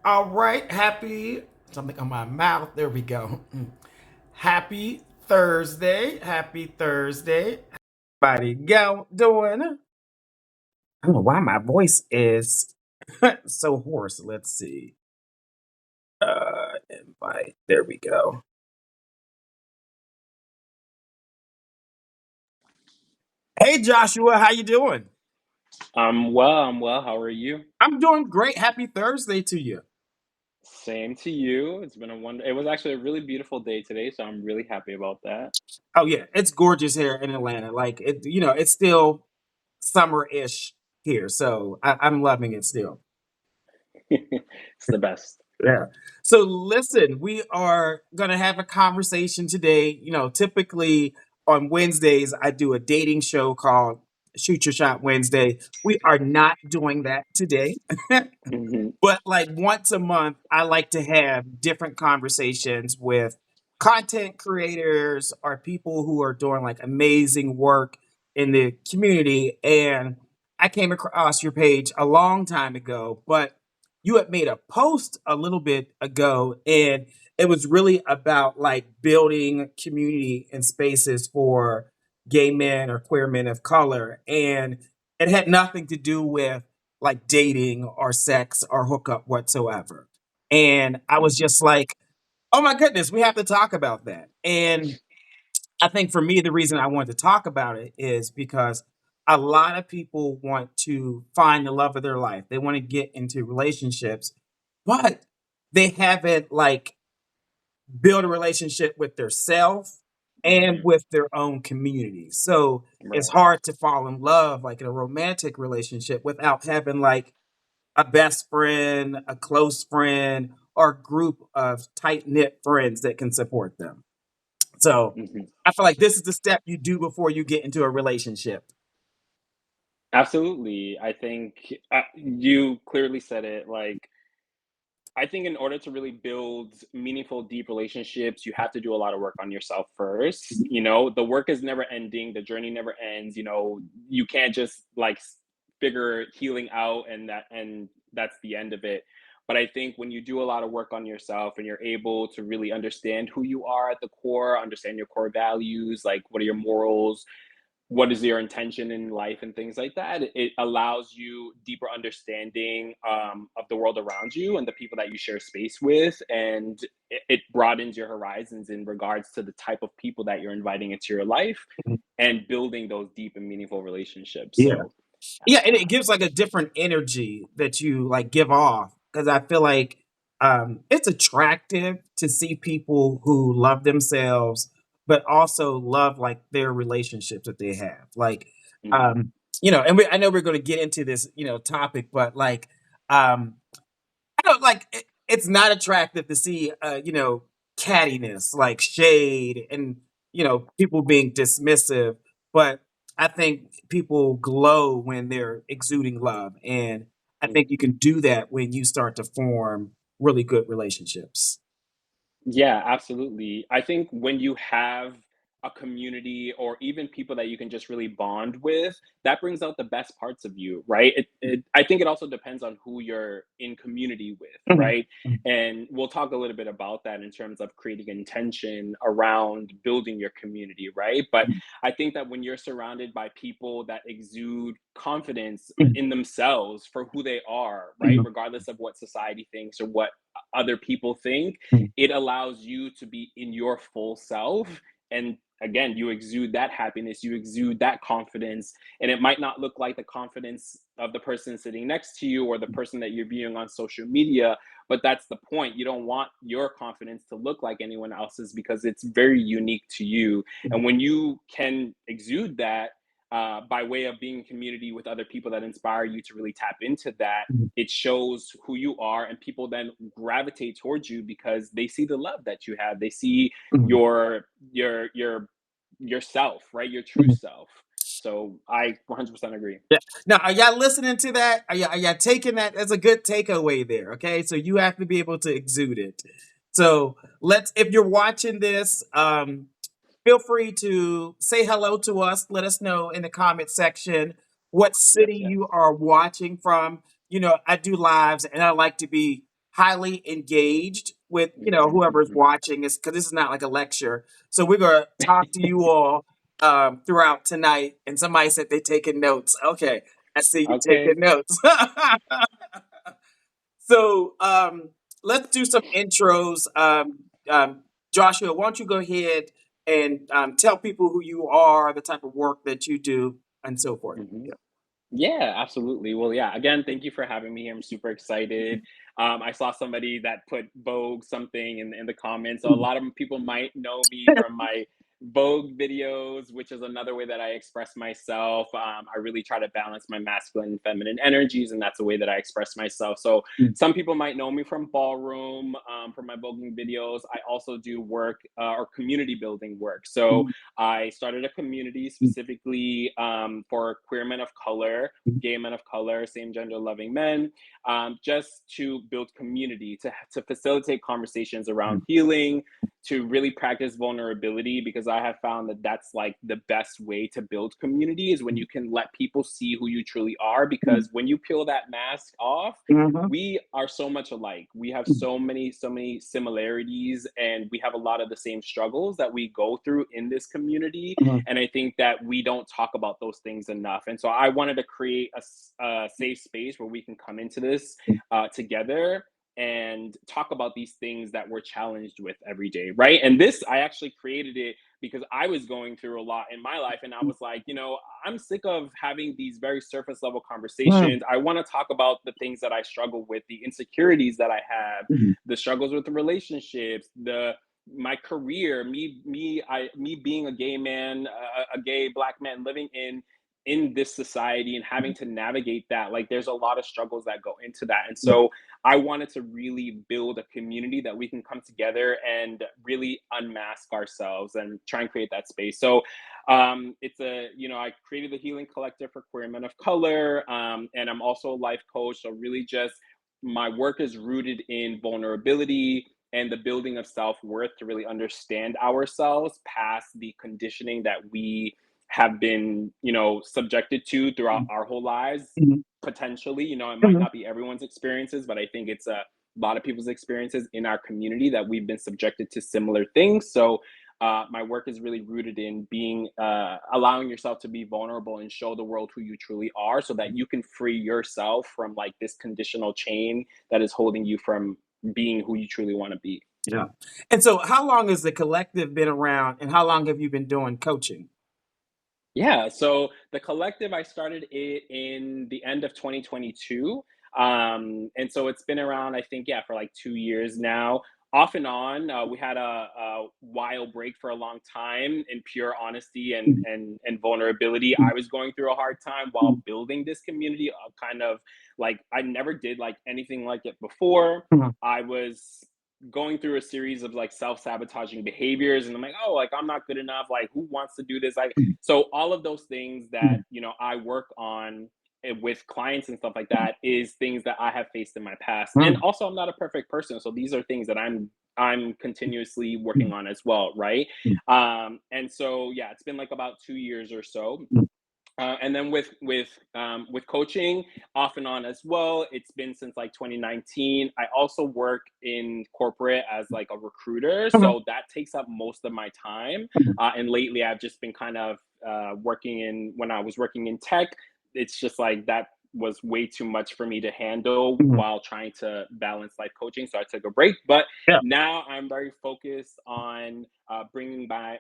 All right, happy something on my mouth. There we go. Happy Thursday. Happy Thursday. Everybody go doing. I don't know why my voice is so hoarse. Let's see. Invite. There we go. Hey Joshua, how you doing? I'm well. How are you? I'm doing great. Happy Thursday to you. Same to you. It was actually a really beautiful day today, so I'm really happy about that. Oh yeah, it's gorgeous here in Atlanta. Like it's still summer-ish here, so I'm loving it still. It's the best. Yeah. So listen, we are going to have a conversation today. Typically on Wednesdays, I do a dating show called Shoot Your Shot Wednesday. We are not doing that today. Hmm. But like once a month, I like to have different conversations with content creators or people who are doing like amazing work in the community. And I came across your page a long time ago, but you had made a post a little bit ago, and it was really about like building community and spaces for gay men or queer men of color. And it had nothing to do with like dating or sex or hookup whatsoever. And I was just like, oh my goodness, we have to talk about that. And I think for me, the reason I wanted to talk about it is because a lot of people want to find the love of their life. They want to get into relationships, but they haven't like build a relationship with their self and Hmm. with their own community. So it's Right. hard to fall in love like in a romantic relationship without having like a best friend, a close friend, or a group of tight knit friends that can support them. So Hmm. I feel like this is the step you do before you get into a relationship. Absolutely. I think you clearly said it. I think in order to really build meaningful, deep relationships, you have to do a lot of work on yourself first. The work is never ending, the journey never ends. You can't just figure healing out and that's the end of it. But I think when you do a lot of work on yourself and you're able to really understand who you are at the core, understand your core values, like what are your morals, what is your intention in life and things like that, it allows you deeper understanding of the world around you and the people that you share space with, and it broadens your horizons in regards to the type of people that you're inviting into your life and building those deep and meaningful relationships. Yeah. So Yeah, and it gives like a different energy that you like give off because I feel like it's attractive to see people who love themselves but also love like their relationships that they have. Like mhm. um and I know we're going to get into this, topic, but like um I don't like it's not attractive to see cattiness, like shade and people being dismissive, but I think people glow when they're exuding love, and I think you can do that when you start to form really good relationships. Yeah, absolutely. I think when you have a community or even people that you can just really bond with, that brings out the best parts of you, right? I think it also depends on who you're in community with, Mhm. right? And we'll talk a little bit about that in terms of creating intention around building your community, right? But I think that when you're surrounded by people that exude confidence in themselves for who they are, right? Regardless of what society thinks or what other people think, it allows you to be in your full self. And again, you exude that happiness, you exude that confidence, and it might not look like the confidence of the person sitting next to you or the person that you're viewing on social media, but that's the point. You don't want your confidence to look like anyone else's because it's very unique to you. And when you can exude that, by way of being in community with other people that inspire you to really tap into that, it shows who you are, and people then gravitate towards you because they see the love that you have. They see your yourself, right? Your true self. So I 100% agree. Yeah. Now, are y'all listening to that? Are y'all taking that? That's a good takeaway there. Okay, so you have to be able to exude it. So if you're watching this, feel free to say hello to us. Let us know in the comment section what Yes, city yes. you are watching from. I do lives, and I like to be highly engaged with whoever's Mhm. watching. Is because this is not like a lecture, so we're gonna talk to you all throughout tonight. And somebody said they're taking notes. Okay, I see you taking Okay. notes. So let's do some intros. Joshua, why don't you go ahead and tell people who you are, the type of work that you do, and so forth. Mhm. Yeah, absolutely. Well, yeah, again, thank you for having me here. I'm super excited. I saw somebody that put Vogue something in the comments. So a lot of people might know me from my Vogue videos, which is another way that I express myself. I really try to balance my masculine and feminine energies, and that's a way that I express myself. So some people might know me from ballroom, from my voguing videos. I also do work or community building work. So I started a community specifically for queer men of color, gay men of color, same gender loving men, just to build community, to facilitate conversations around healing, to really practice vulnerability, because I have found that that's like the best way to build community is when you can let people see who you truly are. Because when you peel that mask off, Mhm. we are so much alike. We have so many similarities, and we have a lot of the same struggles that we go through in this community. Mhm. And I think that we don't talk about those things enough. And so I wanted to create a safe space where we can come into this together and talk about these things that we're challenged with every day, right? And this, I actually created it because I was going through a lot in my life, and I was like, I'm sick of having these very surface level conversations. I want to talk about the things that I struggle with, the insecurities that I have, the struggles with the relationships, the my career, me being a gay man, a gay black man living in this society and having to navigate that. Like, there's a lot of struggles that go into that. And so I wanted to really build a community that we can come together and really unmask ourselves and try and create that space. So I created the Healing Collective for queer men of color, and I'm also a life coach. So really just my work is rooted in vulnerability and the building of self-worth to really understand ourselves past the conditioning that we have been, subjected to throughout our whole lives. Potentially, it might not be everyone's experiences, but I think it's a lot of people's experiences in our community that we've been subjected to similar things. So my work is really rooted in being allowing yourself to be vulnerable and show the world who you truly are, so that you can free yourself from like this conditional chain that is holding you from being who you truly want to be. Yeah. And so, how long has the collective been around, and how long have you been doing coaching? Yeah, so the collective, I started it in the end of 2022. And so it's been around, I think, yeah, for like 2 years now. Off and on, we had a while break for a long time in pure honesty and vulnerability. I was going through a hard time while building this community. Kind of like I never did like anything like it before. I was going through a series of like self-sabotaging behaviors, and I'm like, oh, like I'm not good enough, like who wants to do this, like, so all of those things that I work on with clients and stuff like that is things that I have faced in my past. And also, I'm not a perfect person, so these are things that I'm continuously working on as well, right? And so yeah, it's been like about 2 years or so. And then with coaching, off and on as well, it's been since like 2019. I also work in corporate as like a recruiter, so that takes up most of my time. And lately, I've just been kind of working in when I was working in tech. It's just like that was way too much for me to handle while trying to balance life coaching. So I took a break, but Yeah. now I'm very focused on bringing my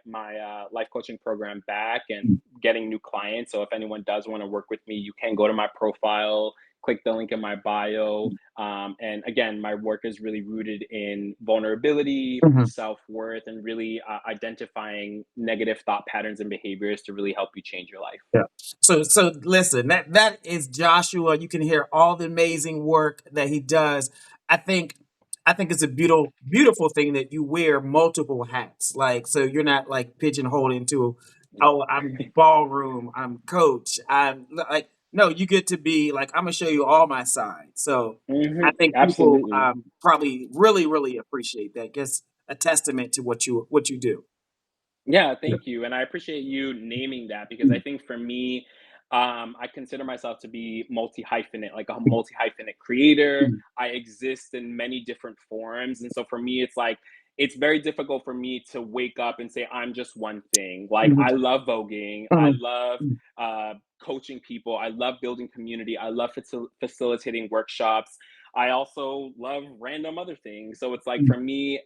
life coaching program back and getting new clients. So if anyone does want to work with me, you can go to my profile, click the link in my bio. And again, my work is really rooted in vulnerability, self worth, and really identifying negative thought patterns and behaviors to really help you change your life. Yeah. So listen, that is Joshua. You can hear all the amazing work that he does. I think I think it's a beautiful thing that you wear multiple hats. Like, so you're not like pigeonholed into, oh, I'm ballroom, I'm coach, I'm like, no, you get to be like, I'm gonna show you all my sides. So I think people Absolutely. probably really appreciate that. Just a testament to what you do. Yeah, Yeah. thank you. And I appreciate you naming that, because I think for me, I consider myself to be multi hyphenate, like a multi hyphenate creator. I exist in many different forms. And so for me, it's like, it's very difficult for me to wake up and say, I'm just one thing. Like, Mhm, I love voguing. I mhm, love mhm, uh, coaching people. I love building community. I love facilitating workshops. I also love random other things. So it's like, mhm, for me,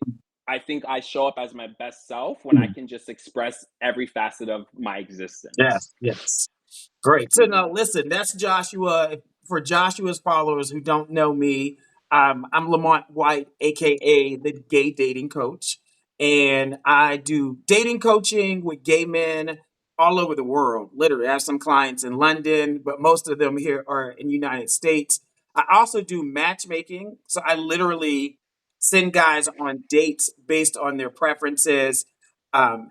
I think I show up as my best self when I mhm. can just express every facet of my existence. Yes, yes. Great. So now Mhm. listen, that's Joshua. For Joshua's followers who don't know me, I'm Lamont White, aka the gay dating coach. And I do dating coaching with gay men all over the world. Literally, I have some clients in London, but most of them here are in the United States. I also do matchmaking. So I literally send guys on dates based on their preferences,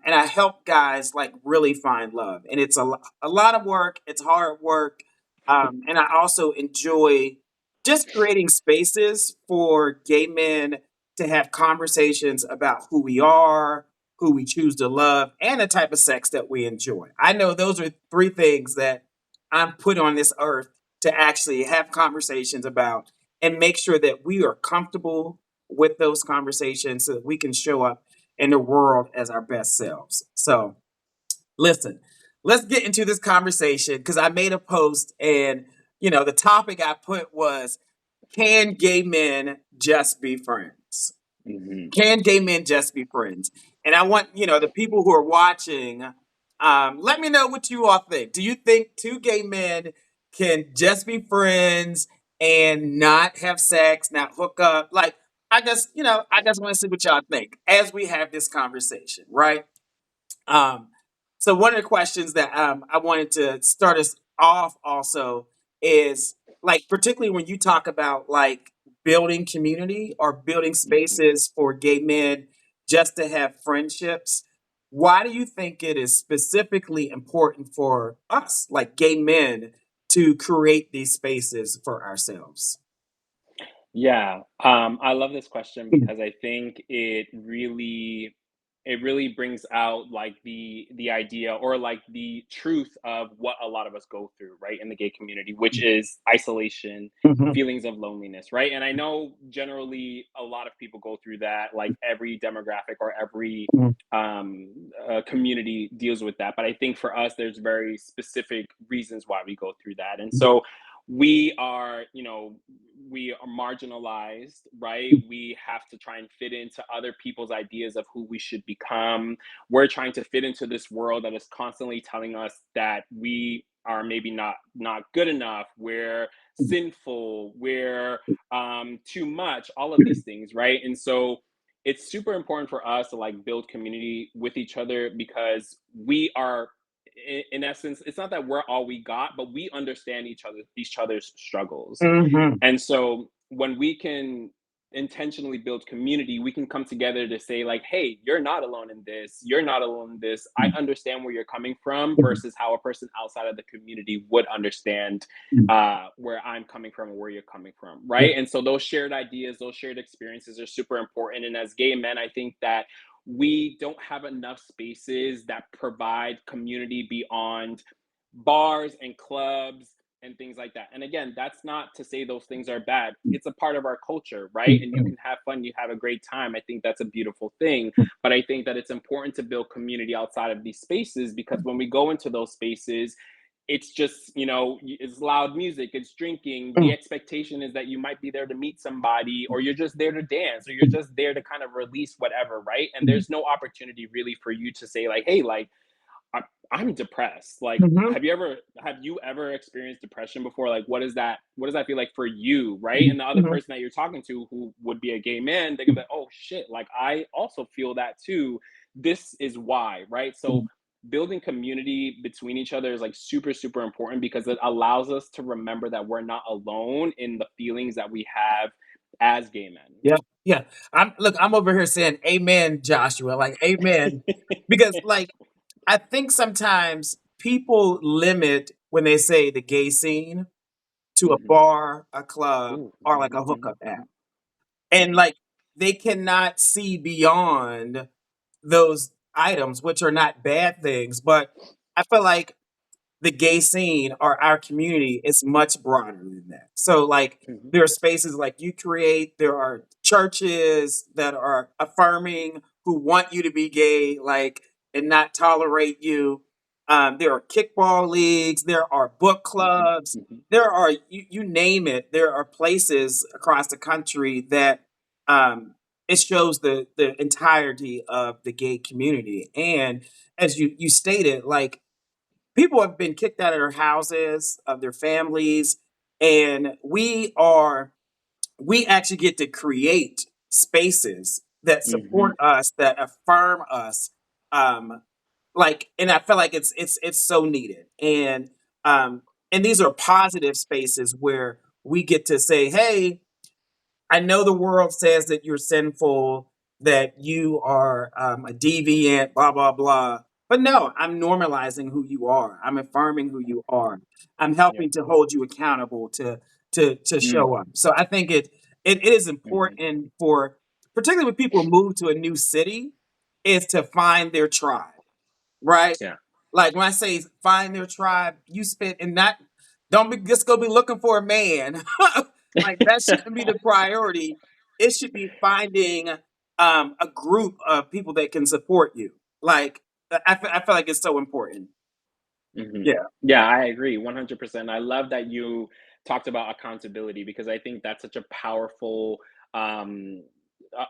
and I help guys like really find love. And it's a lot of work. It's hard work. And I also enjoy just creating spaces for gay men to have conversations about who we are, who we choose to love, and the type of sex that we enjoy. I know those are three things that I'm put on this earth to actually have conversations about and make sure that we are comfortable with those conversations so that we can show up in the world as our best selves. So, listen, let's get into this conversation because I made a post and, the topic I put was, can gay men just be friends? Mhm. Can gay men just be friends? And I want, the people who are watching, let me know what you all think. Do you think two gay men can just be friends and not have sex, not hook up? Like, I just want to see what y'all think as we have this conversation, right? Um, so one of the questions that I wanted to start us off also is like, particularly when you talk about like building community or building Mhm. spaces for gay men just to have friendships. Why do you think it is specifically important for us, like gay men, to create these spaces for ourselves? Yeah, I love this question Mhm, because I think it really brings out like the idea or like the truth of what a lot of us go through, right, in the gay community, which is isolation, mhm, feelings of loneliness, right? And I know generally a lot of people go through that, like every demographic or every mhm, community deals with that. But I think for us, there's very specific reasons why we go through that. And so we are, we are marginalized, right? We have to try and fit into other people's ideas of who we should become. We're trying to fit into this world that is constantly telling us that we are maybe not good enough, we're sinful, we're too much, all of these things, right? And so it's super important for us to like build community with each other because we are in essence, it's not that we're all we got, but we understand each other's struggles. mhm, And so when we can intentionally build community, we can come together to say, like, hey, you're not alone in this. You're not alone in this. I understand where you're coming from mhm, versus how a person outside of the community would understand mhm. where I'm coming from and where you're coming from. Yeah, Right. And so those shared ideas, those shared experiences are super important. And as gay men, I think that we don't have enough spaces that provide community beyond bars and clubs and things like that. And again, that's not to say those things are bad. It's a part of our culture, right? And you mhm, can have fun, you have a great time. I think that's a beautiful thing. mhm, But I think that it's important to build community outside of these spaces because when we go into those spaces, it's just, it's loud music, it's drinking. The mhm, expectation is that you might be there to meet somebody, or you're just there to dance, or you're mhm, just there to kind of release whatever, right? And mhm, there's no opportunity really for you to say, like, hey, like, I, I'm depressed. Like, mhm, have you ever experienced depression before? Like, what does that feel like for you, right? mhm, And the other mhm, person that you're talking to who would be a gay man, they're gonna be like, oh shit, like I also feel that too. This is why, right? So mhm. building community between each other is like super, super important because it allows us to remember that we're not alone in the feelings that we have as gay Yeah, yeah. I'm over here saying amen, Joshua, like amen. Because like I think sometimes people limit when they say the gay scene to a men. bar, a club, Ooh, or like mhm, a mhm, hookup app. mhm, And mhm, like they cannot see beyond those items, which are not bad things, but I feel like the gay scene or our community is much broader than that. So like Mhm. there are spaces like you create, there are churches that are affirming who want you to be gay, like and not tolerate you. There are kickball leagues, there are book Mhm. clubs, Mhm. there are you name it, there are places across the country that um, it shows the entirety of the gay community. And as you stated, like people have been kicked out of their houses, of their families, and we actually get to create spaces that support Mhm. us, that affirm us. Um, and I feel like it's so needed. Um, and these are positive spaces where we get to say, hey, I know the world says that you're sinful, that you are a deviant, blah, blah, blah. But no, I'm normalizing who you are. I'm affirming who you are. I'm Yep. helping to hold you accountable to Mm. show up. So I think it is Mhm. important for particularly when people move to a new city, is to find their tribe, right? Yeah. Like when I say find their tribe, you spend and not don't be just go be looking for a man. Like that shouldn't be the priority. It should be finding a group of people that can support you. Like I feel like it's so important. Mhm. Yeah. Yeah, I agree 100%. I love that you talked about accountability because I think that's such a powerful um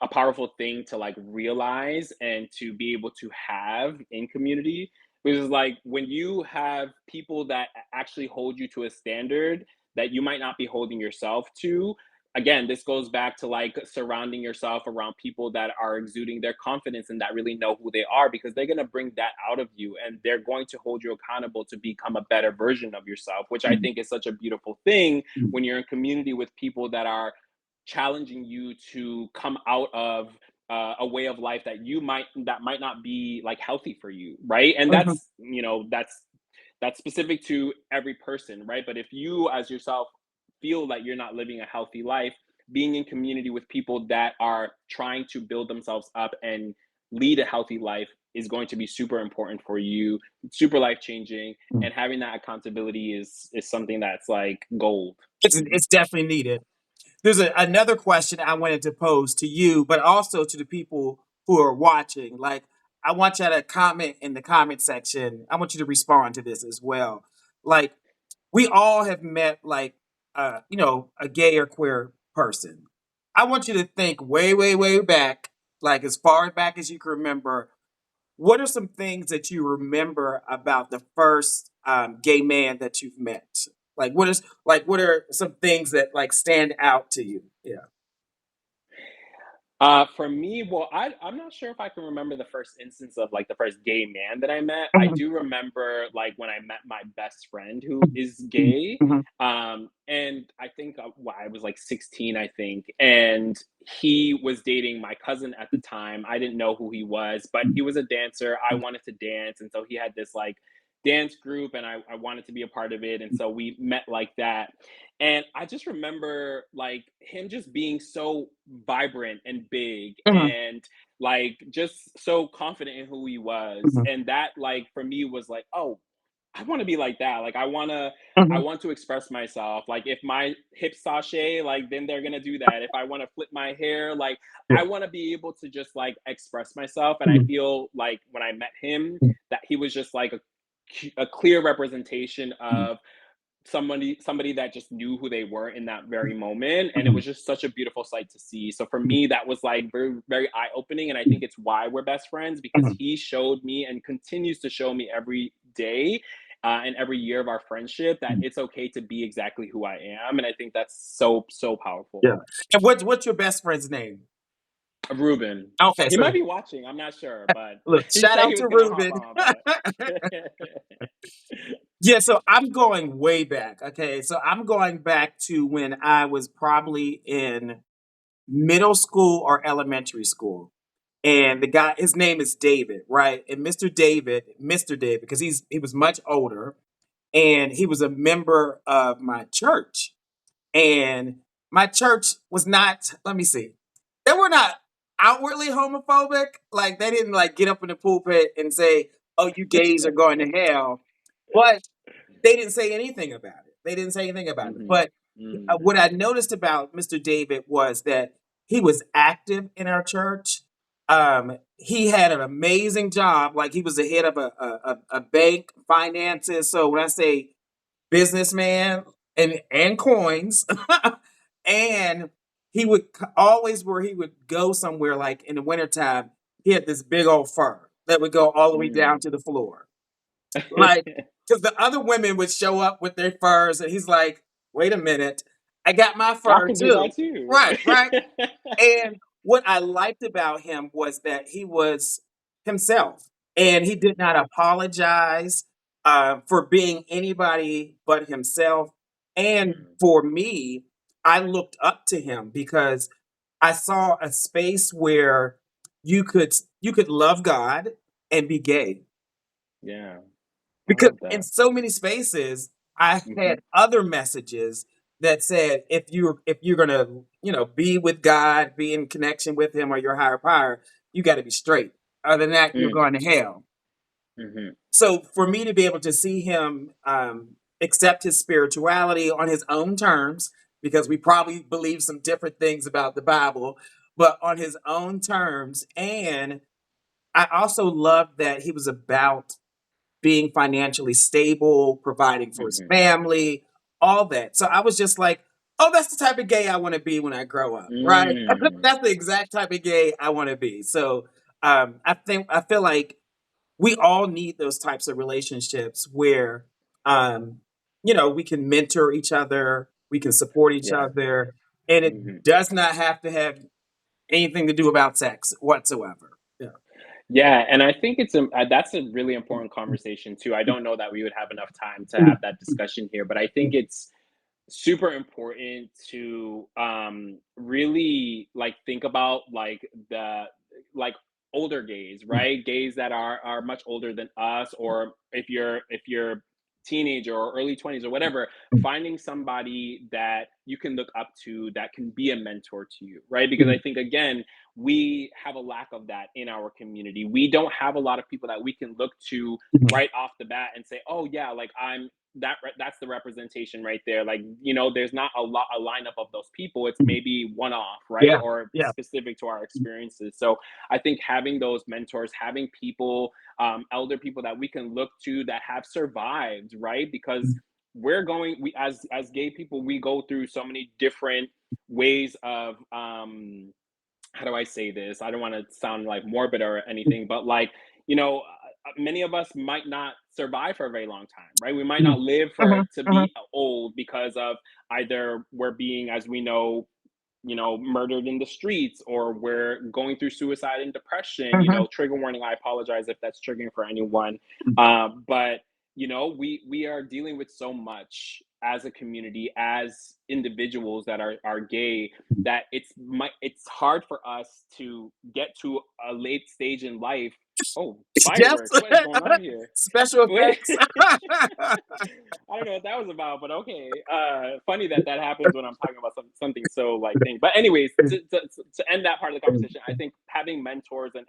a powerful thing to like realize and to be able to have in community because like when you have people that actually hold you to a standard that you might not be holding yourself to, again, this goes back to like surrounding yourself around people that are exuding their confidence and that really know who they are because they're going to bring that out of you and they're going to hold you accountable to become a better version of yourself, which I Mhm, think is such a beautiful thing mhm, when you're in community with people that are challenging you to come out of a way of life that might not be like healthy for you, right? And mhm, that's that's specific to every person, right? But if you as yourself feel that you're not living a healthy life, being in community with people that are trying to build themselves up and lead a healthy life is going to be super important for you, super life changing, mhm. and having that accountability is something that's like gold. Mhm. It's definitely needed. There's another question I wanted to pose to you, but also to the people who are watching. Like, I want you to comment in the comment section. I want you to respond to this as well. Like, we all have met like a gay or queer person. I want you to think way, way, way back, like as far back as you can remember. What are some things that you remember about the first gay man that you've met? What are some things that like stand out to you? Yeah. For me, well, I'm not sure if I can remember the first instance of like the first gay man that I met. I Mhm, do remember like when I met my best friend who mhm, is mhm, gay. mhm, And I think well, I was like 16, I think, and he was dating my cousin at the time. I didn't know who he was, but he was a dancer. I wanted to dance, and so he had this like dance group, and I wanted to be a part of it, and so we met like that. And I just remember like him just being so vibrant and big mhm, and like just so confident in who he was. mhm, And that like for me was like, oh, I want to be like that. Like I mhm, want to express myself. Like if my hips sashay, like then they're gonna do that. If I want to flip my hair, like yeah, I want to be able to just like express myself. And I mhm, feel like when I met him, mhm, that he was just like a clear representation mhm, of somebody that just knew who they were in that very moment, and it mhm, was just such a beautiful sight to see. So for mhm, me that was like very very eye opening, and I think it's why we're best friends because mhm, he showed me and continues to show me every day and every year of our friendship that mhm. it's okay to be exactly who I am, and I think that's so so powerful. Yeah. And what's your best friend's name? Ruben, Okay, he so might be watching, I'm not sure, but look, he shout said out he to was gonna hop Ruben. on, but Yeah, so I'm going way back. Okay, so I'm going back to when I was probably in middle school or elementary school. And the guy, his name is David, right? And Mr. David, because he was much older, and he was a member of my church. And my church was not, let me see, they were not outwardly homophobic. Like they didn't like get up in the pulpit and say, "Oh, you gays are going to hell." But they didn't say anything about it. They didn't say anything about it. Mhm. But Mm. what I noticed about Mr. David was that he was active in our church. He had an amazing job. Like he was the head of a bank, finances. So when I say businessman and coins, and he would always where he would go somewhere like in the wintertime, he had this big old fur that would go all the way down Mm. to the floor. Like, because the other women would show up with their furs, and he's like, "Wait a minute, I got my I fur can do that too." too. Right, right. And what I liked about him was that he was himself, and he did not apologize for being anybody but himself. And Mm. for me, I looked up to him because I saw a space where you could love God and be gay. Yeah, I Because love in that. so many spaces, I Mhm. had other messages that said if you're gonna be with God, be in connection with Him or your higher power, you got to be straight. Other than that, you're Mm. going to hell. Mhm. So for me to be able to see him accept his spirituality on his own terms, because we probably believe some different things about the Bible, but on his own terms, and I also loved that he was about being financially stable, providing for his Mhm. family, all that. So I was just like, oh, that's the type of gay I want to be when I grow up, right? Mm. That's the exact type of gay I want to be. So I feel like we all need those types of relationships where um, we can mentor each other, we can support each Yeah. other, and it Mhm. does not have to have anything to do about sex whatsoever. Yeah. Yeah, and I think that's a really important conversation too. I don't know that we would have enough time to have that discussion here, but I think it's super important to really like think about like the like older gays, right? Gays that are much older than us, or if you're teenager or early 20s or whatever, finding somebody that you can look up to that can be a mentor to you, right? Because I think again, we have a lack of that in our community. We don't have a lot of people that we can look to right off the bat and say, "Oh yeah, like that's the representation right there." Like, there's not a lineup of those people. It's maybe one off, right? Yeah, Or yeah, specific to our experiences. So I think having those mentors, having people, elder people that we can look to that have survived, right? Because we as gay people, we go through so many different ways of how do I say this? I don't want to sound like morbid or anything, but like, many of us might not survive for a very long time, right? We might not live for uh-huh, to uh-huh, be old because of either we're being, as we know, murdered in the streets, or we're going through suicide and depression. uh-huh. Trigger warning. I apologize if that's triggering for anyone. But we are dealing with so much as a community, as individuals that are gay, that it's hard for us to get to a late stage in life. Oh, Yes, fireworks! What is going on here? special Wait. effects. I don't know what that was about, but okay. Funny that that happens when I'm talking about something so like thing. But anyways, to end that part of the conversation, I think having mentors and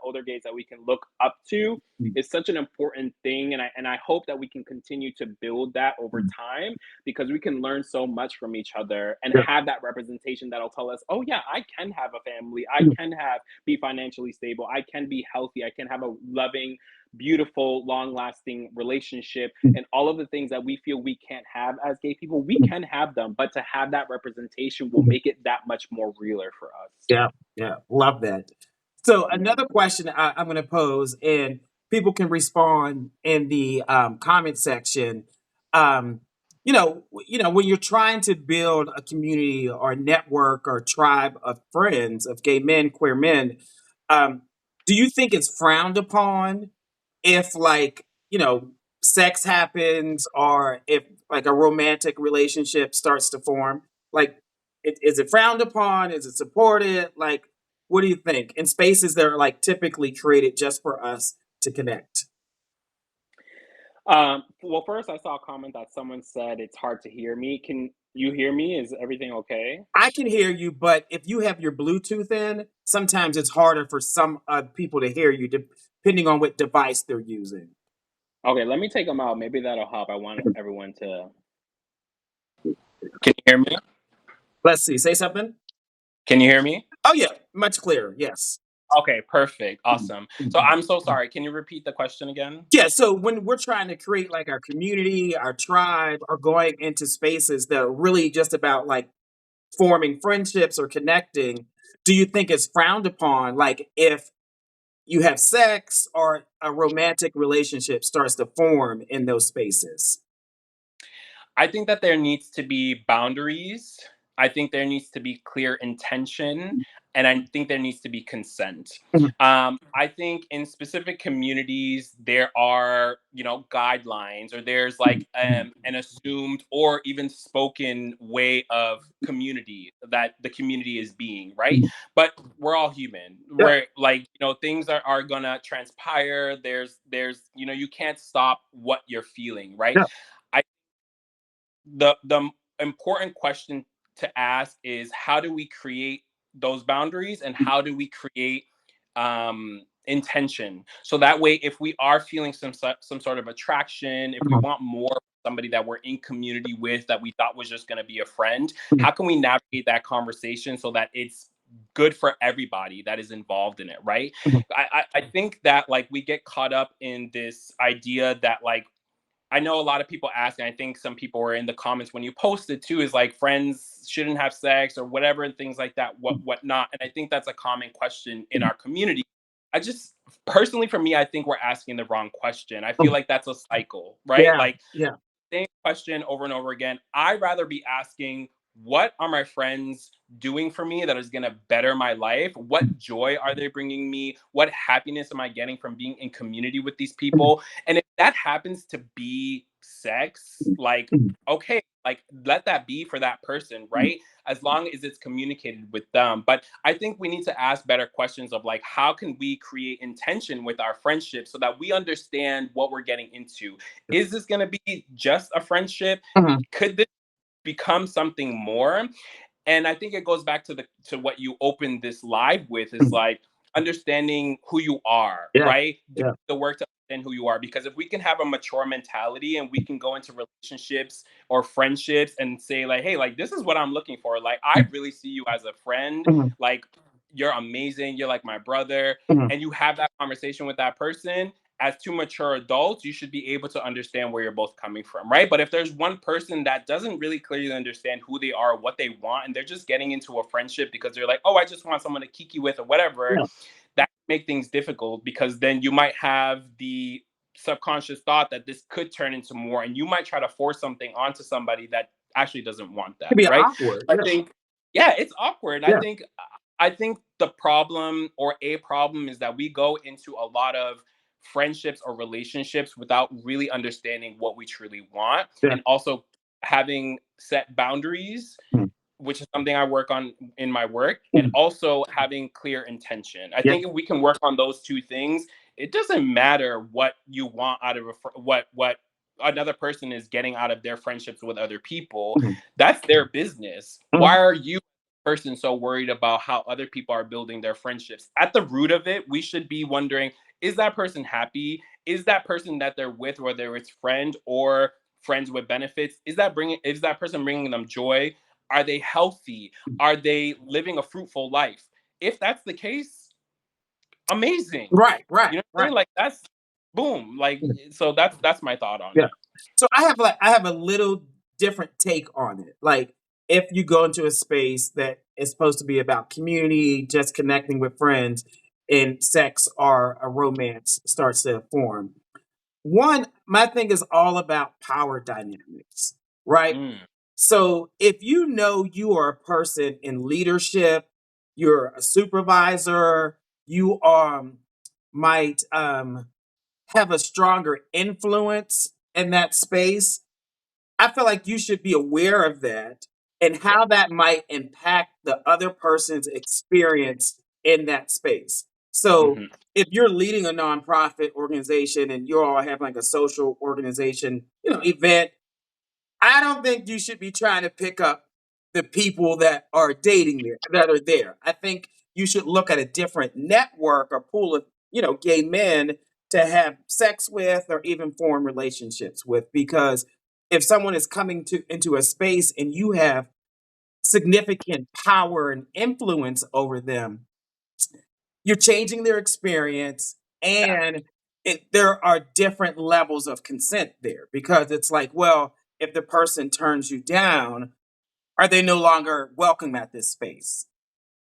older gays that we can look up to is such an important thing, and I hope that we can continue to build that over time, because we can learn so much from each other and have that representation that'll tell us, oh yeah, I can have a family, I can have be financially stable, I can be healthy, I can have a loving, beautiful, long lasting relationship, and all of the things that we feel we can't have as gay people, we can have them, but to have that representation will make it that much more realer for us. Yeah, yeah, love that. So Mhm. another question I'm going to pose, and people can respond in the comment section. Um, when you're trying to build a community or network or tribe of friends of gay men, queer men, um, do you think it's frowned upon if, like, sex happens, or if like a romantic relationship starts to form? Like, is it frowned upon? Is it supported? Like, what do you think? In spaces that are like typically created just for us to connect. Well, first I saw a comment that someone said it's hard to hear me. Can you hear me? Is everything okay? I can hear you, but if you have your Bluetooth in, sometimes it's harder for some people to hear you, depending on what device they're using. Okay, let me take them out. Maybe that'll help. I want everyone to. Can you hear me? Let's see. Say something. Can you hear me? Oh yeah, much clearer. Yes. Okay, perfect. Mhm. Awesome. So Mhm. I'm so sorry. Can you repeat the question again? Yeah, so when we're trying to create like our community, our tribe, or going into spaces that are really just about like forming friendships or connecting, do you think it's frowned upon? Like if you have sex or a romantic relationship starts to form in those spaces? I think that there needs to be boundaries. I think there needs to be clear intention, and I think there needs to be consent. Mhm. I think in specific communities there are, guidelines, or there's like Mhm. an assumed or even spoken way of community that the community is being right. Mhm. But we're all human. Yeah, We're like, things are gonna transpire. There's you can't stop what you're feeling, right? yeah. The important question to ask is, how do we create those boundaries, and how do we create intention, so that way if we are feeling some sort of attraction, if we Mhm. want more, somebody that we're in community with that we thought was just going to be a friend, Mhm. how can we navigate that conversation so that it's good for everybody that is involved in it, right? Mhm. I think that like we get caught up in this idea that like, I know a lot of people ask, and I think some people were in the comments when you posted too, is like friends shouldn't have sex or whatever and things like that, what not. And I think that's a common question in our community. I just personally, for me, I think we're asking the wrong question. I feel Mhm. like that's a cycle, right? Yeah, Like yeah. same question over and over again. I'd rather be asking, what are my friends doing for me that is going to better my life? What joy are they bringing me? What happiness am I getting from being in community with these Mhm. people? And if that happens to be sex, like, Mhm. okay, like let that be for that person, Mhm. right? As long as it's communicated with them. But I think we need to ask better questions of like, how can we create intention with our friendship so that we understand what we're getting into? Is this going to be just a friendship? Mhm. Could this become something more? And I think it goes back to what you opened this live with, is Mhm. like understanding who you are, Yeah, right? Do yeah. the work to understand who you are. Because if we can have a mature mentality and we can go into relationships or friendships and say like, hey, like this is what I'm looking for. Like I really see you as a friend. Mhm. Like you're amazing. You're like my brother. Mhm. And you have that conversation with that person, as two mature adults, you should be able to understand where you're both coming from, right? But if there's one person that doesn't really clearly understand who they are, what they want, and they're just getting into a friendship because they're like, oh, I just want someone to kiki with or whatever, Yeah. that can make things difficult, because then you might have the subconscious thought that this could turn into more, and you might try to force something onto somebody that actually doesn't want Could that, be right? awkward. I Yeah, think, yeah, it's awkward. yeah. I think the problem, or a problem, is that we go into a lot of friendships or relationships without really understanding what we truly want, Yeah. and also having set boundaries, Mhm. which is something I work on in my work, and Mhm. also having clear intention. I Yeah. think if we can work on those two things, it doesn't matter what you want out of what another person is getting out of their friendships with other people. Mhm. That's their business. Mhm. Why are you person so worried about how other people are building their friendships? At the root of it, we should be wondering, is that person happy? Is that person that they're with, whether it's friend or friends with benefits, is that person bringing them joy? Are they healthy? Are they living a fruitful life? If that's the case, amazing. Right, right, You know what I'm right. saying? Like that's boom. Like so that's my thought on Yeah. it. So I have a little different take on it. Like if you go into a space that is supposed to be about community, just connecting with friends, and sex or a romance starts to form. One, my thing is all about power dynamics, right? Mm, So if you know you are a person in leadership, you're a supervisor, you might have a stronger influence in that space. I feel like you should be aware of that and yeah. how that might impact the other person's experience in that space. So Hmm. if you're leading a nonprofit organization and you all have like a social organization, event, I don't think you should be trying to pick up the people that are dating there that are there. I think you should look at a different network or pool of, gay men to have sex with or even form relationships with, because if someone is coming to into a space and you have significant power and influence over them, you're changing their experience, Yeah. and there are different levels of consent there, because it's like, well, if the person turns you down, are they no longer welcome at this space?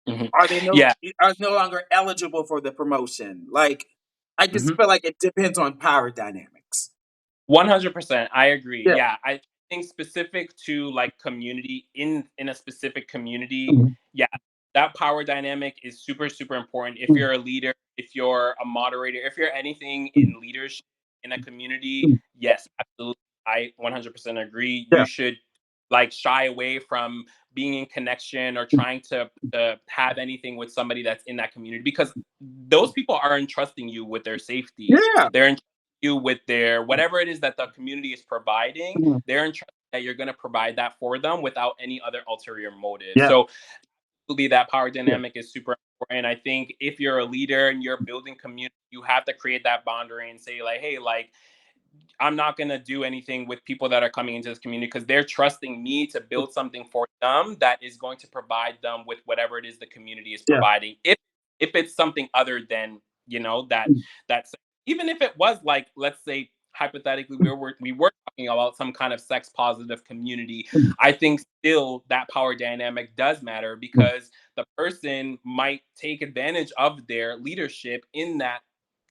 Mhm. Are they no Yeah. are no longer eligible for the promotion? Like, I just Mhm. feel like it depends on power dynamics. 100%. I agree. Yeah. Yeah, I think specific to like community in a specific community, Mhm. yeah, that power dynamic is super super important. If Mhm. you're a leader, if you're a moderator, if you're anything Mhm. in leadership in a community, Mhm. yes, absolutely. I 100% agree. Yeah. You should like shy away from being in connection or Mhm. trying to have anything with somebody that's in that community because those people are entrusting you with their safety. Yeah. They're you with their whatever it is that the community is providing, Mhm. they're entrusted that you're going to provide that for them without any other ulterior motive. Yeah. So, absolutely, that power Yeah. dynamic is super important. I think if you're a leader and you're building community, you have to create that boundary and say, like, hey, like, I'm not going to do anything with people that are coming into this community because they're trusting me to build something for them that is going to provide them with whatever it is the community is Yeah. providing. If it's something other than that Mhm. that's even if it was like let's say hypothetically we were talking about some kind of sex positive community, Mhm. I think still that power dynamic does matter Mhm. because the person might take advantage of their leadership in that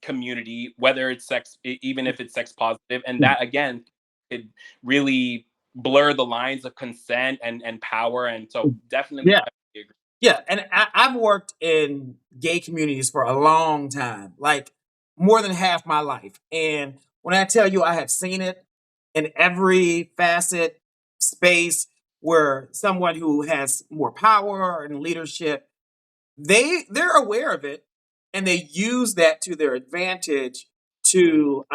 community, whether it's even if it's sex positive, and Mhm. that again could really blur the lines of consent and power. And so Mhm. definitely, Yeah. definitely agree. Yeah, and I've worked in gay communities for a long time, like more than half my life. And when I tell you I have seen it in every facet space where someone who has more power and leadership, they're aware of it and they use that to their advantage to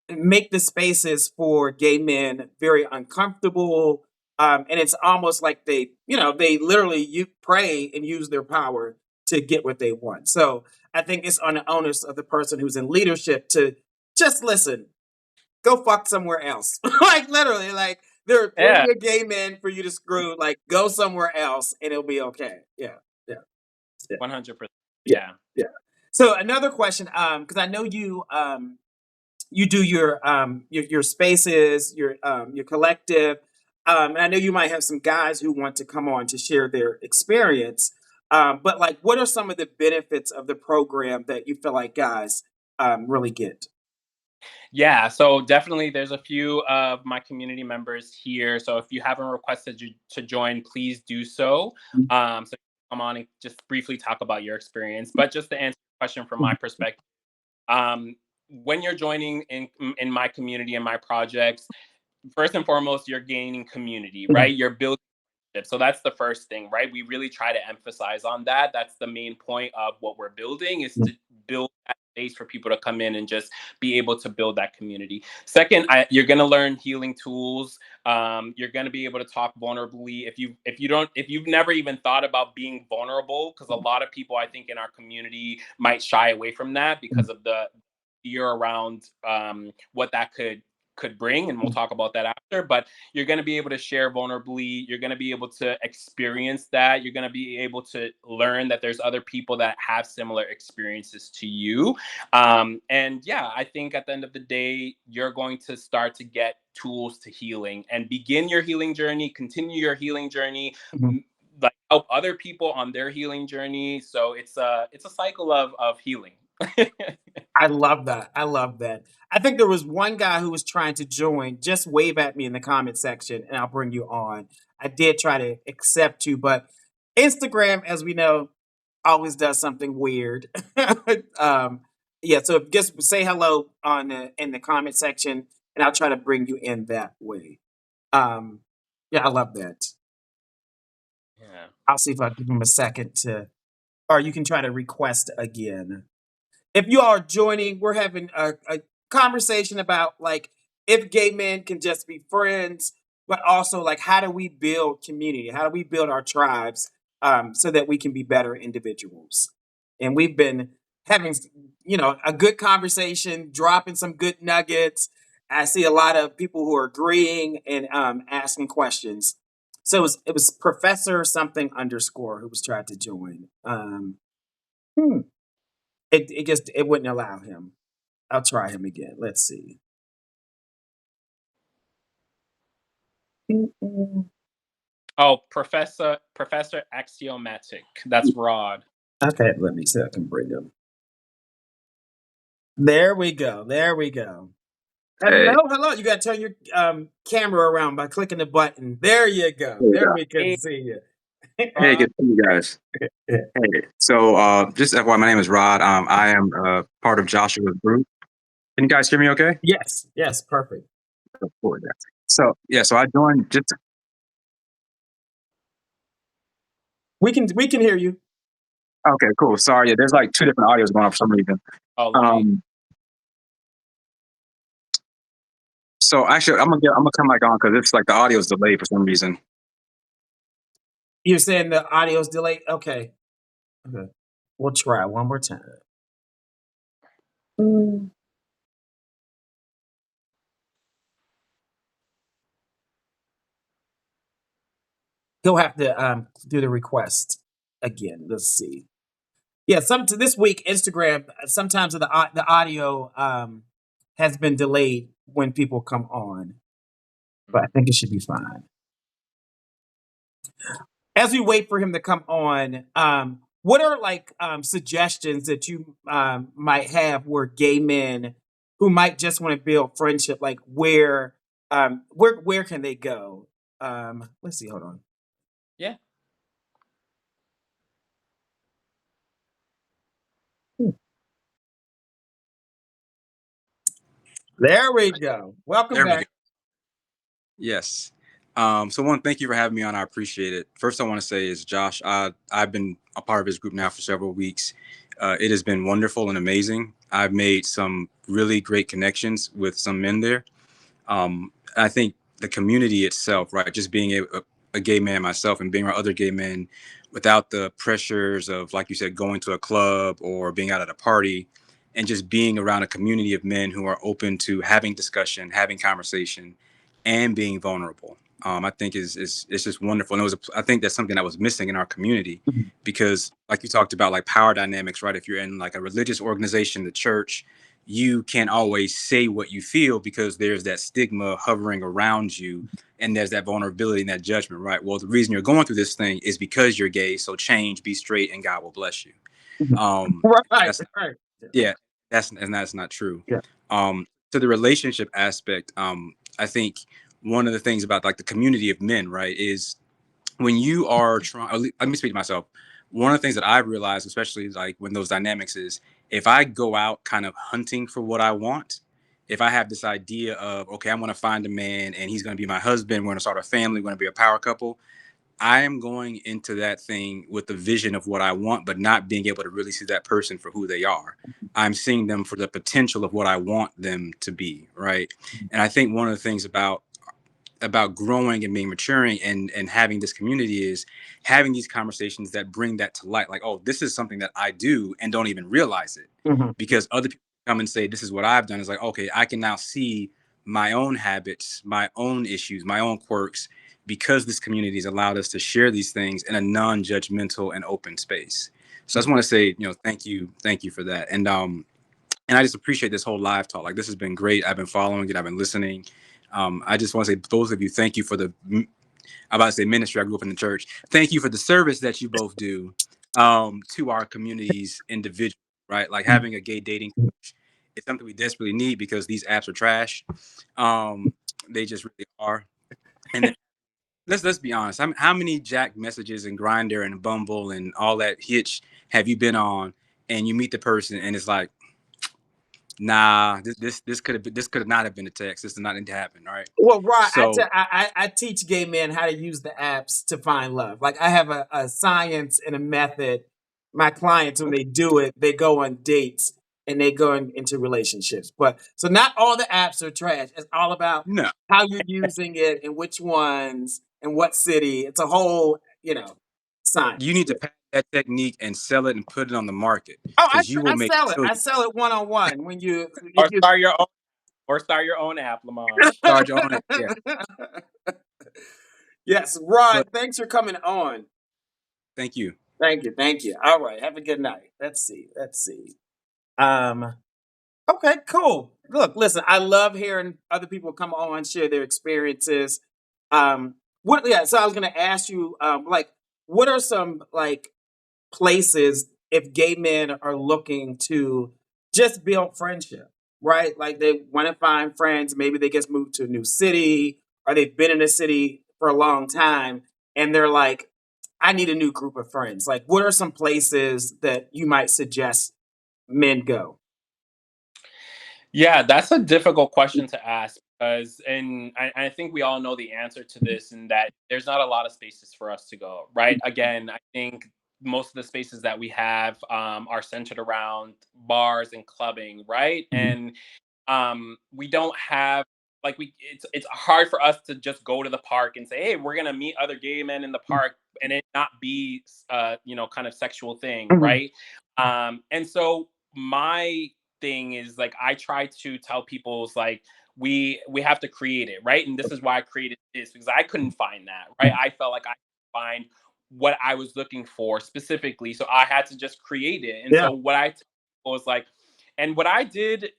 make the spaces for gay men very uncomfortable. And it's almost like they literally pray and use their power to get what they want. So I think it's on the onus of the person who's in leadership to just listen, go fuck somewhere else. Like literally, like there are Yeah, plenty of gay men for you to screw. Like go somewhere else and it'll be okay. Yeah, yeah, yeah, 100%. yeah, Yeah. yeah. So another question, because I know you do your spaces, your collective. And I know you might have some guys who want to come on to share their experience. But like, what are some of the benefits of the program that you feel like guys really get? Yeah, so definitely there's a few of my community members here. So if you haven't requested you to join, please do so. So come on and just briefly talk about your experience. But just to answer your question from my perspective, um, when you're joining in my community and my projects, first and foremost, you're gaining community, right? You're building. So that's the first thing, right? We really try to emphasize on that. That's the main point of what we're building is to build that space for people to come in and just be able to build that community. Second, you're going to learn healing tools. You're going to be able to talk vulnerably. If you've never even thought about being vulnerable, because a lot of people I think in our community might shy away from that because of the fear around what that could bring, and we'll talk about that after. But you're going to be able to share vulnerably. You're going to be able to experience that. You're going to be able to learn that there's other people that have similar experiences to you. And yeah, I think at the end of the day, you're going to start to get tools to healing and begin your healing journey, continue your healing journey, Mhm. like help other people on their healing journey. So it's a cycle of healing. I love that. I love that. I think there was one guy who was trying to join. Just wave at me in the comment section and I'll bring you on. I did try to accept you, but Instagram, as we know, always does something weird. um, yeah, so just say hello in the comment section and I'll try to bring you in that way. Um, yeah, I love that. Yeah. I'll see if I give him a second to, or you can try to request again. If you are joining, we're having a conversation about like if gay men can just be friends, but also like how do we build community? How do we build our tribes so that we can be better individuals? And we've been having, a good conversation, dropping some good nuggets. I see a lot of people who are agreeing and asking questions. So it was Professor something underscore who was trying to join. Hmm. It wouldn't allow him. I'll try him again. Let's see. Mm-mm. Oh, Professor Axiomatic. That's Rod. Okay, let me see if I can bring him. There we go. There we go. Hello, Hey, hello. You got to turn your camera around by clicking the button. There you go. hey, There we can Hey, see you. hey, Rod. good to see you guys. Hey, so just FYI, my name is Rod. I am part of Joshua's group. Can you guys hear me okay? Yes, yes, perfect. Cool, yeah. So yeah, so I joined just We can hear you. okay, cool. Sorry, yeah, there's like two different audios going on for some reason. Oh, let me. Um, so actually, I'm gonna come back on because it's like the audio's delayed for some reason. You're saying the audio's delayed? Okay. Okay. We'll try one more time. Mm. He'll have to do the request again. Let's see. Yeah, some this week Instagram sometimes the audio has been delayed when people come on, but I think it should be fine. As we wait for him to come on, what are like suggestions that you might have where gay men who might just want to build friendship, like where can they go? Let's see. Hold on. Yeah. There we go. Welcome There we go. back. Yes. So one, thank you for having me on. I appreciate it. First, I want to say is Josh. I've been a part of his group now for several weeks. It has been wonderful and amazing. I've made some really great connections with some men there. I think the community itself, right, just being a gay man myself and being around other gay men without the pressures of, like you said, going to a club or being out at a party, and just being around a community of men who are open to having discussion, having conversation, and being vulnerable. I think is it's just wonderful, and I think that's something that was missing in our community, Mhm. because, like you talked about, like power dynamics, right? If you're in like a religious organization, the church, you can't always say what you feel because there's that stigma hovering around you, and there's that vulnerability and that judgment, right? Well, the reason you're going through this thing is because you're gay, so change, be straight, and God will bless you. Mhm. Um, Right, that's right. yeah, that's not true. Yeah. To the relationship aspect, I think one of the things about like the community of men, right, is when you are trying, let me speak to myself. One of the things that I've realized, especially like when those dynamics is, if I go out kind of hunting for what I want, if I have this idea of, okay, I'm going to find a man and he's going to be my husband, we're going to start a family, we're going to be a power couple, I am going into that thing with the vision of what I want, but not being able to really see that person for who they are. I'm seeing them for the potential of what I want them to be, right? And I think one of the things about growing and being maturing and having this community is having these conversations that bring that to light, like, oh, this is something that I do and don't even realize it, Mhm. because other people come and say this is what I've done. It's like, okay, I can now see my own habits, my own issues, my own quirks, because this community has allowed us to share these things in a non-judgmental and open space. So I just want to say, thank you for that. And I just appreciate this whole live talk. Like, this has been great. I've been following it. I've been listening. I just want to say, both of you, thank you for I'm about to say ministry. I grew up in the church. Thank you for the service that you both do to our communities individually, right? Like, having a gay dating coach is something we desperately need because these apps are trash. They just really are. And then, let's be honest. How many Jack messages and Grinder and Bumble and all that Hitch have you been on? And you meet the person and it's like, nah, this could have not have been a text. This did not need to happen. All right. Well, Rod, So I teach gay men how to use the apps to find love. Like I have a science and a method. My clients, when okay. they do it, they go on dates and they go into relationships. But so not all the apps are trash. It's all about No, how you're using it and which ones and what city. It's a whole, you need science. to Yeah. that technique and sell it and put it on the market Oh, because you will I make sell it. I millions. sell it one on one. When you if Or you start your own, or start your own app, Lamont. Start your own. Yeah, Yes, Ron. but Thanks for coming on. thank you. Thank you. Thank you. All right. Have a good night. Let's see. Let's see. Um. Okay. Cool. Look. Listen. I love hearing other people come on share their experiences. What? Yeah. So I was going to ask you. Like, what are some like places if gay men are looking to just build friendship, right? Like they want to find friends. Maybe they just moved to a new city or they've been in a city for a long time and they're like, I need a new group of friends. Like, what are some places that you might suggest men go? Yeah, that's a difficult question to ask because, and I think we all know the answer to this, in that there's not a lot of spaces for us to go, right? Again, I think most of the spaces that we have are centered around bars and clubbing, right? Mhm. And we don't have, like, we it's hard for us to just go to the park and say, hey, we're gonna meet other gay men in the park and it not be kind of sexual thing, Mhm. right? And so my thing is, like, I try to tell people, it's like, we have to create it, right? And this is why I created this, because I couldn't find that, right? I felt like I could find what I was looking for specifically, so I had to just create it. And Yeah. so what I tell people is like, and what I did,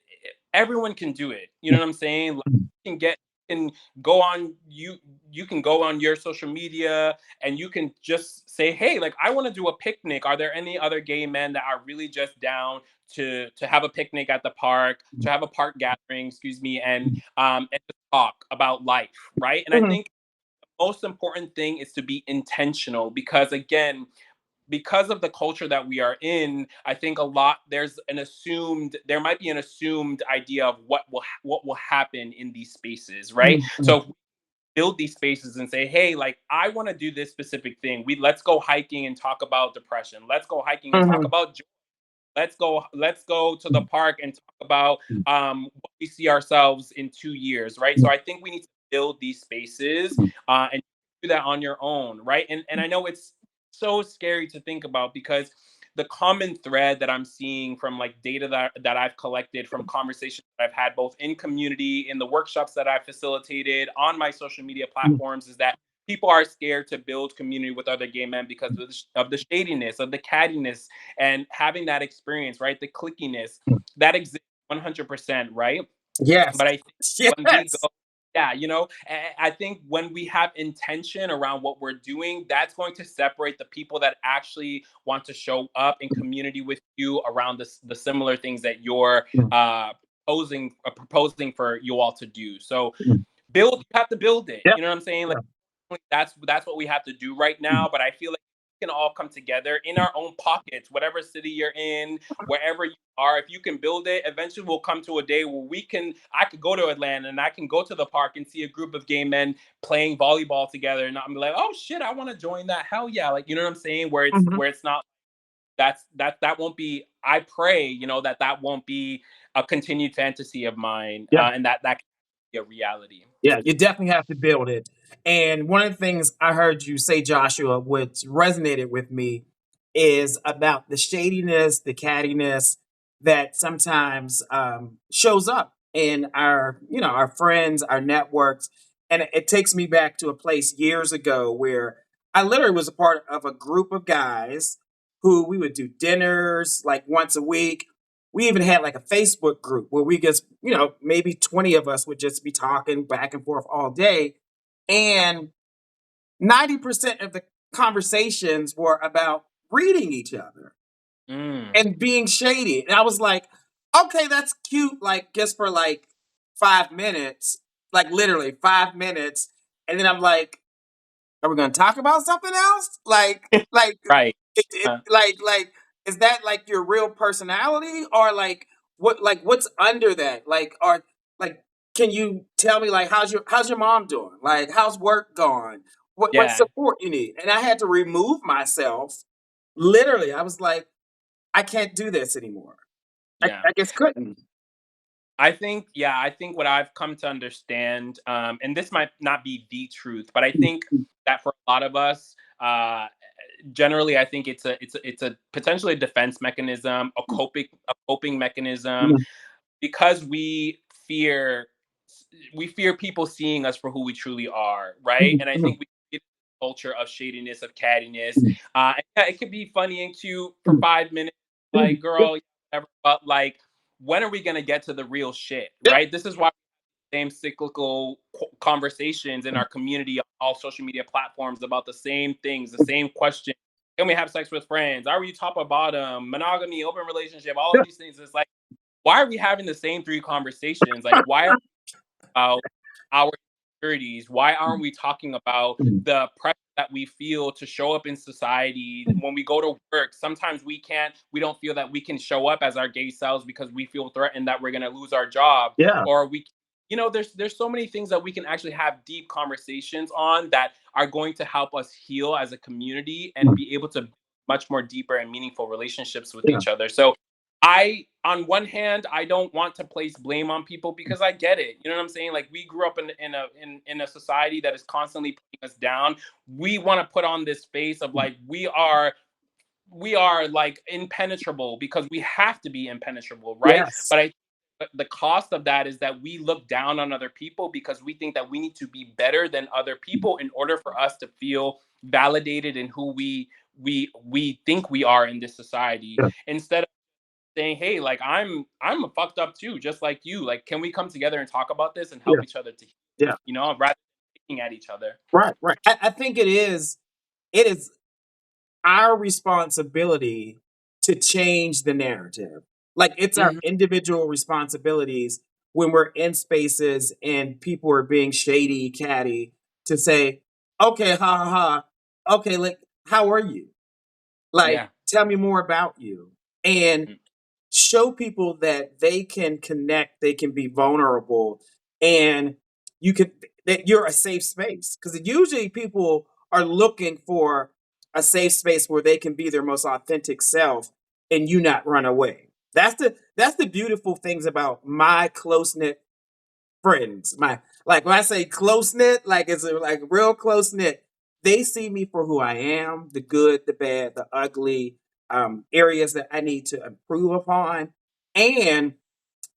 everyone can do it. You know what I'm saying? Like, you can get, can go on, you can go on your social media and you can just say, hey, like, I want to do a picnic. Are there any other gay men that are really just down to have a picnic at the park, to have a park gathering, excuse me, and to talk about life, right? And I Mhm. think the most important thing is to be intentional, because again, because of the culture that we are in, I think a lot, there might be an assumed idea of what will happen in these spaces, right? Mhm. So if we build these spaces and say, hey, like, I want to do this specific thing. Let's go hiking and talk about depression. Let's go hiking and talk Mhm. about joy. Let's go to the park and talk about what we see ourselves in 2 years, right? So I think we need to build these spaces, and do that on your own, right? And I know it's so scary to think about, because the common thread that I'm seeing from, like, data that I've collected from conversations that I've had both in community, in the workshops that I've facilitated, on my social media platforms, is that people are scared to build community with other gay men because of the shadiness, of the cattiness, and having that experience, right? The clickiness that exists 100%, right? Yes. But I think when we Yes. go, yeah, I think when we have intention around what we're doing, that's going to separate the people that actually want to show up in community with you around the similar things that you're proposing for you all to do. So you have to build it. Yep. You know what I'm saying? Like, Yeah. that's what we have to do right now. But I feel like we can all come together in our own pockets, whatever city you're in, wherever you are. If you can build it, eventually we'll come to a day where I could go to Atlanta and I can go to the park and see a group of gay men playing volleyball together, and I'm like, oh shit, I want to join that. Hell yeah. Like, you know what I'm saying? Mhm. Where it's not, that won't be, I pray, that won't be a continued fantasy of mine, Yeah. and that can be a reality. Yeah, you definitely have to build it. And one of the things I heard you say, Joshua, which resonated with me, is about the shadiness, the cattiness that sometimes shows up in our friends, our networks. And it takes me back to a place years ago where I literally was a part of a group of guys who we would do dinners like once a week. We even had like a Facebook group where we just, maybe 20 of us would just be talking back and forth all day. And 90% of the conversations were about reading each other Mm, and being shady. And I was like, okay, that's cute, like just for like 5 minutes, like literally 5 minutes. And then I'm like, are we going to talk about something else? Like, right. like, is that like your real personality, or what's under that? Like, or like, can you tell me like how's your mom doing? Like, how's work going? What Yeah, support you need? And I had to remove myself. Literally, I was like, I can't do this anymore. yeah. I just couldn't. I think what I've come to understand, and this might not be the truth, but I think that for a lot of us, generally, I think it's a potentially a defense mechanism, a coping mechanism, because we fear people seeing us for who we truly are, right? And I think we get a culture of shadiness, of cattiness. Yeah, it could be funny and cute for 5 minutes, like girl, whatever, but like, when are we gonna get to the real shit, right? This is why same cyclical conversations in our community on all social media platforms about the same things, the same question. Can we have sex with friends? Are we top or bottom? Monogamy, open relationship, all of these things. It's like, why are we having the same three conversations? Like, why are about our insecurities? Why aren't we talking about the pressure that we feel to show up in society when we go to work? Sometimes we don't feel that we can show up as our gay selves because we feel threatened that we're going to lose our job, Yeah. or there's so many things that we can actually have deep conversations on that are going to help us heal as a community and be able to much more deeper and meaningful relationships with Yeah. each other. So on one hand, I don't want to place blame on people because I get it. You know what I'm saying? Like, we grew up in a society that is constantly putting us down. We want to put on this face of like, we are like impenetrable because we have to be impenetrable, right? Yes. But the cost of that is that we look down on other people because we think that we need to be better than other people in order for us to feel validated in who we think we are in this society, Yeah. instead of saying, hey, like, I'm fucked up too, just like you. Like, can we come together and talk about this and Yeah. help each other to heal, Yeah. rather than picking at each other. Right. Right. I think it is our responsibility to change the narrative. Like, it's our Mhm. individual responsibilities when we're in spaces and people are being shady, catty, to say, okay, ha ha ha. Okay, like, how are you? Like, Yeah. tell me more about you. And Mm. show people that they can connect, they can be vulnerable, and you can that you're a safe space. Because usually people are looking for a safe space where they can be their most authentic self and you not run away. That's the beautiful things about my close knit friends. My like when I say close knit, like it's like real close knit. They see me for who I am, the good, the bad, the ugly, areas that I need to improve upon, and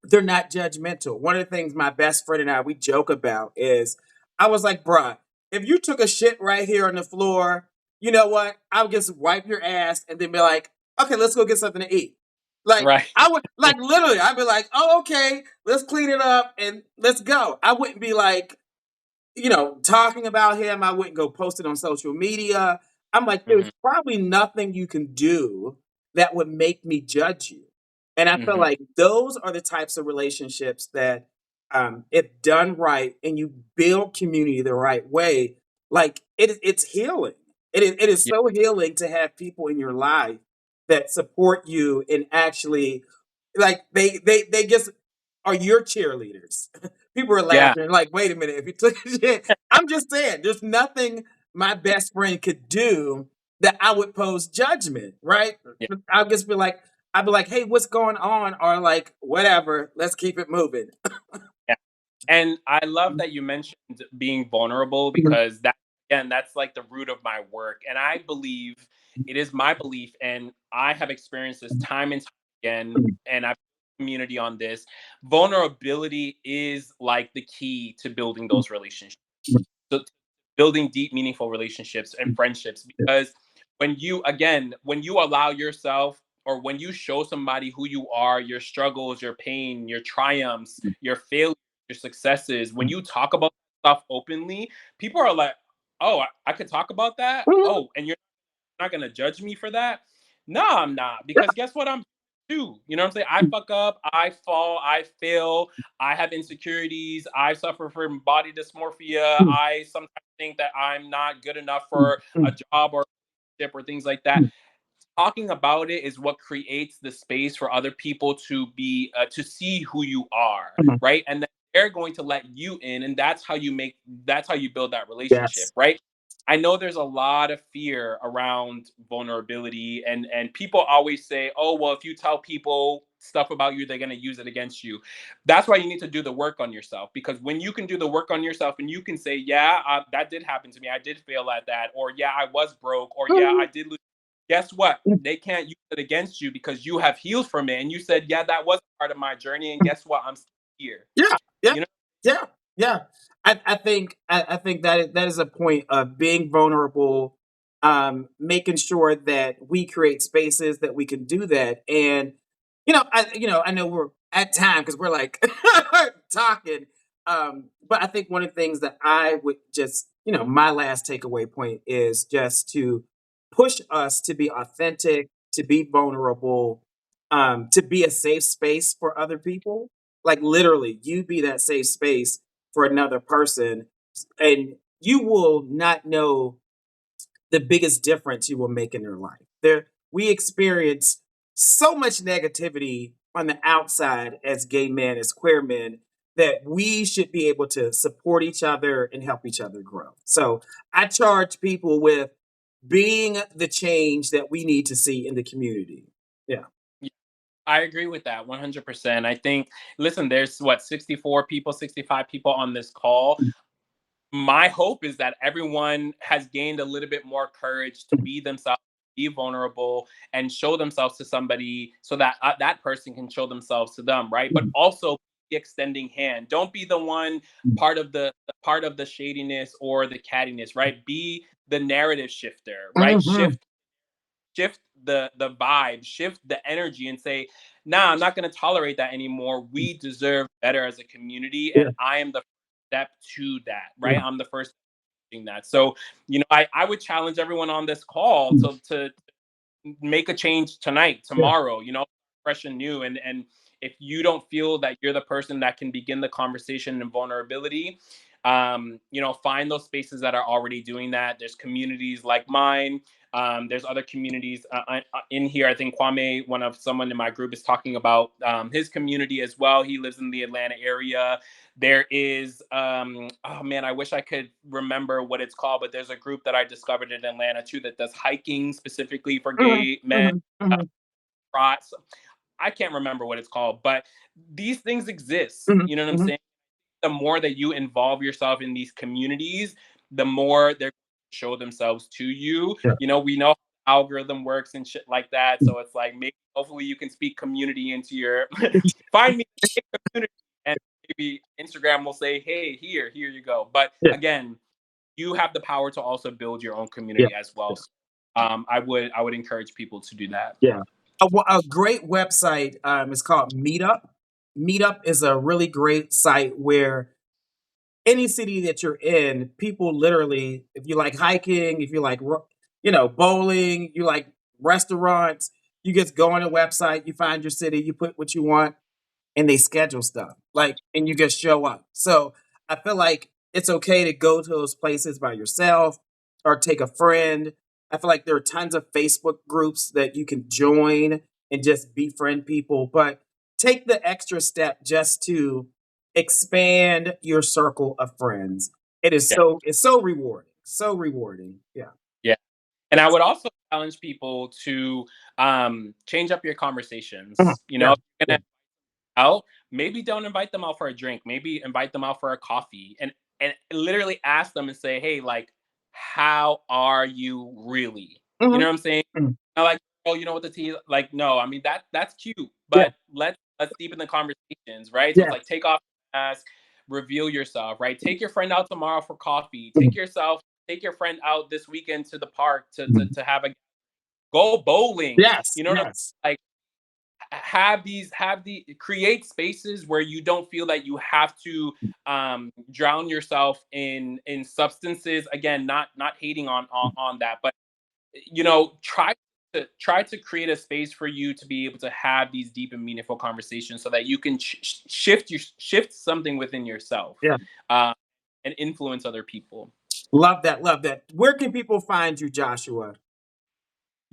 they're not judgmental. One of the things my best friend and I we joke about is I was like, bruh, if you took a shit right here on the floor, you know what? I would just wipe your ass and then be like, okay, let's go get something to eat. Like, Right. I would like literally, I'd be like, oh, okay, let's clean it up and let's go. I wouldn't be like, talking about him. I wouldn't go post it on social media. I'm like, there's Hmm. probably nothing you can do that would make me judge you. And I feel Hmm. like those are the types of relationships that, if done right and you build community the right way, like it's healing. It is Yeah. so healing to have people in your life that support you and actually, like, they just are your cheerleaders. People are Yeah. laughing, like, wait a minute, if you took shit. I'm just saying, there's nothing my best friend could do that I would pose judgment, right? Yeah. I'll just be like, I'd be like, hey, what's going on? Or like, whatever, let's keep it moving. Yeah. And I love that you mentioned being vulnerable, because that's like the root of my work. And I believe it is my belief, and I have experienced this time and time again, and I've community on this. Vulnerability is like the key to building those relationships. So, building deep, meaningful relationships and friendships, because when you allow yourself, or when you show somebody who you are, your struggles, your pain, your triumphs, your failures, your successes, when you talk about stuff openly, people are like, oh, I could talk about that. Oh, and you're not gonna judge me for that. No, I'm not, because guess what? I'm too. You know what I'm saying? I fuck up, I fall, I fail, I have insecurities, I suffer from body dysmorphia, I sometimes think that I'm not good enough for a job or things like that. Talking about it is what creates the space for other people to see who you are, right? And then they're going to let you in, and that's how you build that relationship, Yes. right? I know there's a lot of fear around vulnerability, and people always say, "Oh, well, if you tell people stuff about you, they're going to use it against you." That's why you need to do the work on yourself, because when you can do the work on yourself and you can say, "Yeah, that did happen to me. I did fail at that," or "Yeah, I was broke," or "Yeah, I did lose." Guess what? They can't use it against you because you have healed from it, and you said, "Yeah, that was part of my journey," and guess what? I'm still here. Yeah, yeah, You know? yeah, yeah. I think that is a point of being vulnerable, making sure that we create spaces that we can do that. And I know we're at time because we're like talking. But I think one of the things that I would just, my last takeaway point is just to push us to be authentic, to be vulnerable, to be a safe space for other people. Like literally, you be that safe space for another person, and you will not know the biggest difference you will make in their life. We experience so much negativity on the outside as gay men, as queer men, that we should be able to support each other and help each other grow. So I charge people with being the change that we need to see in the community. Yeah. I agree with that 100%. I think, listen, there's what, 64 people, 65 people on this call. My hope is that everyone has gained a little bit more courage to be themselves, be vulnerable, and show themselves to somebody so that that person can show themselves to them, right? But also the extending hand. Don't be the one part of the shadiness or the cattiness, right? Be the narrative shifter, right? Mhm. Shift the vibe, shift the energy, and say, "Nah, I'm not going to tolerate that anymore. We deserve better as a community, Yeah. and I am the step to that." Yeah. Right? I'm the first doing that. So, I would challenge everyone on this call to make a change tonight, Yeah. tomorrow, fresh and new. And if you don't feel that you're the person that can begin the conversation and vulnerability, find those spaces that are already doing that. There's communities like mine. There's other communities in here. I think Kwame, someone in my group, is talking about his community as well. He lives in the Atlanta area. There is, oh man, I wish I could remember what it's called, but there's a group that I discovered in Atlanta too that does hiking specifically for Mhm. gay men. Mhm. Uh, Mhm. trots. I can't remember what it's called, but these things exist. Mhm. You know what I'm Mhm. saying? The more that you involve yourself in these communities, the more they're going to show themselves to you. Yeah. We know how algorithm works and shit like that. So it's like, maybe hopefully you can speak community into your find me a community, and maybe Instagram will say, "Hey, here you go." But Yeah. again, you have the power to also build your own Yeah. community as Yeah. well. So, I would encourage people to do that. Yeah. A great website is called Meetup. Meetup is a really great site where any city that you're in, people literally, if you like hiking, if you like, bowling, you like restaurants, you just go on a website, you find your city, you put what you want, and they schedule stuff and you just show up. So I feel like it's okay to go to those places by yourself or take a friend. I feel like there are tons of Facebook groups that you can join and just befriend people, but take the extra step just to expand your circle of friends. Yeah. It's so rewarding, so rewarding. Yeah. Yeah. And I would also challenge people to change up your Mhm. conversations. Yeah. If you're Yeah. gonna out, maybe don't invite them out for a drink. Maybe invite them out for a coffee, and literally ask them and say, "Hey, like, how are you really?" You know Mhm. what I'm saying? Mhm. Not like, "Oh, you know what the tea?" Like, no, I mean that's cute, Yeah. but let's deepen the conversations, right? So it's Yeah. like, take off the mask, reveal yourself, right? Take your friend out tomorrow for coffee. Mhm. Take your friend out this weekend to the park Mhm. to have a go bowling. Yes. You know what I'm Yes. like? Have the create spaces where you don't feel that you have to drown yourself in substances. Again, not hating on that, but try to create a space for you to be able to have these deep and meaningful conversations so that you can shift something within yourself, Yeah. uh, and influence other people. Love that. Love that. Where can people find you, Joshua?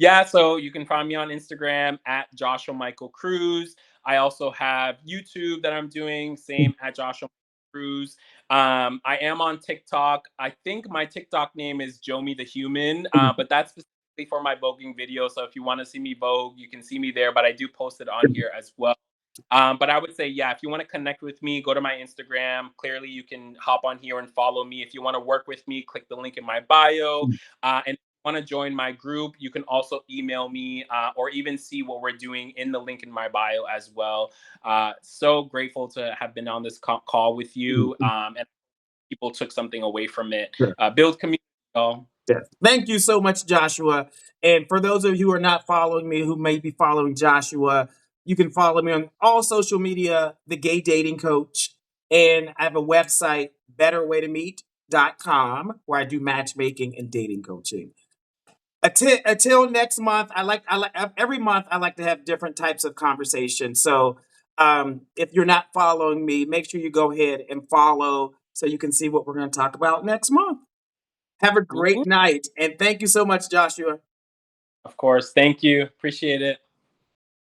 Yeah, so you can find me on Instagram at Joshua Michael Cruz. I also have YouTube that I'm doing, same at Joshua. Cruz. I am on TikTok. I think my TikTok name is Jomi the Human, but that's specifically for my voguing video. So if you want to see me vogue, you can see me there. But I do post it on here as well. But I would say, yeah, if you want to connect with me, go to my Instagram. Clearly, you can hop on here and follow me. If you want to work with me, click the link in my bio. And if you want to join my group, you can also email me or even see what we're doing in the link in my bio as well. So grateful to have been on this call with you. And people took something away from it. Build community, y'all. Yes. Thank you so much, Joshua. And for those of you who are not following me, who may be following Joshua, you can follow me on all social media, The Gay Dating Coach. And I have a website, betterwaytomeet.com, where I do matchmaking and dating coaching. Until next month, I like every month I like to have different types of conversations. So if you're not following me, make sure you go ahead and follow so you can see what we're going to talk about next month. Have a great night. And thank you so much, Joshua. Of course. Thank you. Appreciate it.